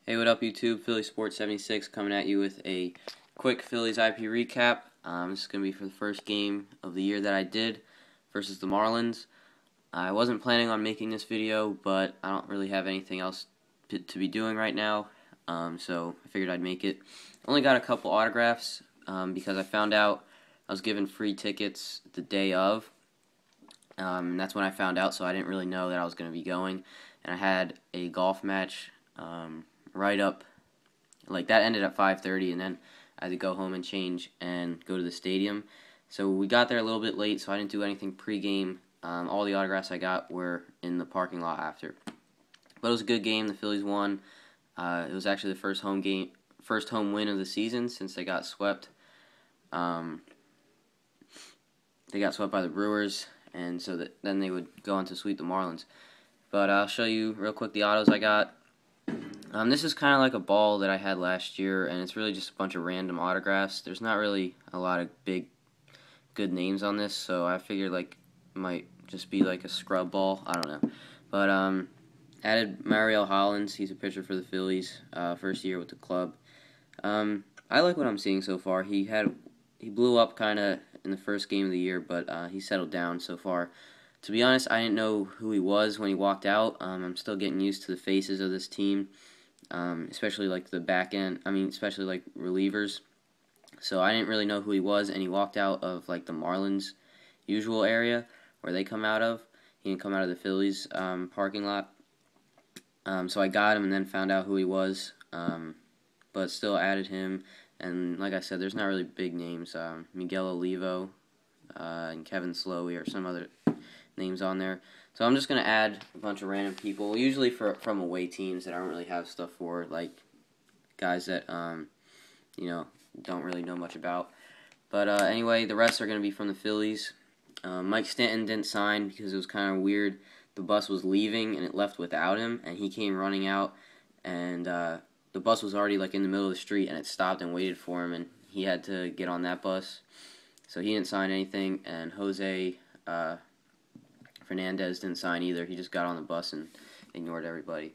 Hey, what up, YouTube? Philly Sports 76 coming at you with a quick Phillies IP recap. This is going to be for the first game of the year that I did versus the Marlins. I wasn't planning on making this video, but I don't really have anything else to be doing right now, so I figured I'd make it. Only got a couple autographs because I found out I was given free tickets the day of. And that's when I found out, so I didn't really know that I was going to be going. And I had a golf match right up, like that ended at 5:30, and then I had to go home and change and go to the stadium. So we got there a little bit late, so I didn't do anything pre-game. All the autographs I got were in the parking lot after. But it was a good game. The Phillies won. It was actually the first home win of the season since they got swept. They got swept by the Brewers, and so then they would go on to sweep the Marlins. But I'll show you real quick the autos I got. This is kind of like a ball that I had last year, and it's really just a bunch of random autographs. There's not really a lot of good names on this, so I figured like it might just be like a scrub ball. I don't know. But added Hollands. He's a pitcher for the Phillies, first year with the club. I like what I'm seeing so far. He blew up kind of in the first game of the year, but he settled down so far. To be honest, I didn't know who he was when he walked out. I'm still getting used to the faces of this team, especially like the back end. Especially like relievers. So I didn't really know who he was, and he walked out of like the Marlins' usual area where they come out of. He didn't come out of the Phillies parking lot. So I got him and then found out who he was, but still added him. And like I said, there's not really big names. Miguel Olivo and Kevin Slowey or some other names on there. So I'm just going to add a bunch of random people, usually from away teams that I don't really have stuff for, like guys that, don't really know much about. But anyway, the rest are going to be from the Phillies. Mike Stanton didn't sign because it was kind of weird. The bus was leaving and it left without him, and he came running out, and the bus was already like in the middle of the street, and it stopped and waited for him, and he had to get on that bus. So he didn't sign anything, and Jose Fernandez didn't sign either. He just got on the bus and ignored everybody.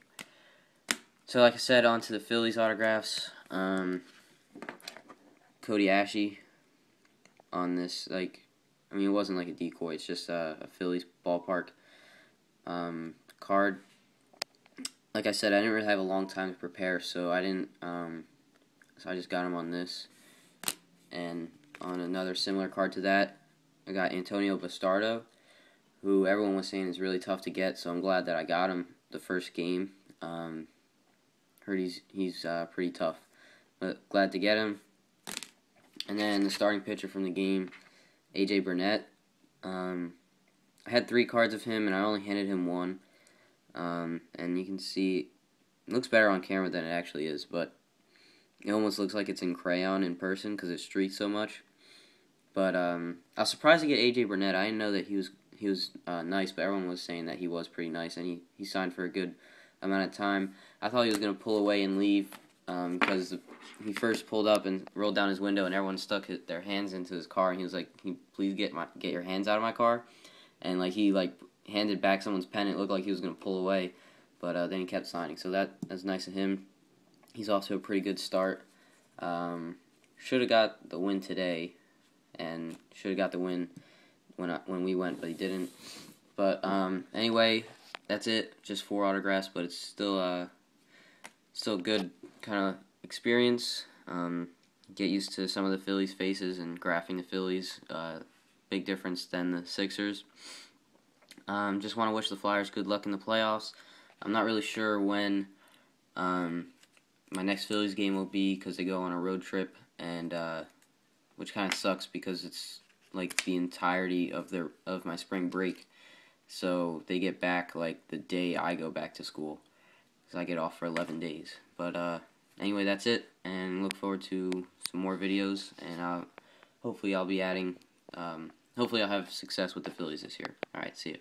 So like I said, on to the Phillies autographs. Cody Asche on this, it wasn't like a decoy. It's just a Phillies ballpark card. Like I said, I didn't really have a long time to prepare, so I didn't. So I just got him on this, and on another similar card to that, I got Antonio Bastardo, who everyone was saying is really tough to get. So I'm glad that I got him the first game. Heard he's pretty tough, but glad to get him. And then the starting pitcher from the game, Burnett. I had 3 cards of him, and I only handed him 1. And you can see it looks better on camera than it actually is, but it almost looks like it's in crayon in person because it streaks so much. But I was surprised to get Burnett. I didn't know that he was nice, but everyone was saying that he was pretty nice, and he signed for a good amount of time. I thought he was going to pull away and leave because he first pulled up and rolled down his window, and everyone stuck their hands into his car, and he was like, "Can you please get your hands out of my car?" And he handed back someone's pen. It looked like he was going to pull away, but then he kept signing. So that's nice of him. He's also a pretty good start. Should have got the win today, and should have got the win when we went, but he didn't. But anyway, that's it. Just 4 autographs, but it's still good kind of experience. Get used to some of the Phillies faces and graphing the Phillies. Big difference than the Sixers. Just want to wish the Flyers good luck in the playoffs. I'm not really sure when my next Phillies game will be because they go on a road trip, and which kind of sucks because it's like the entirety of my spring break. So they get back like the day I go back to school, because I get off for 11 days. But anyway, that's it, and look forward to some more videos, and hopefully I'll be adding. Hopefully I'll have success with the Phillies this year. Alright, see ya.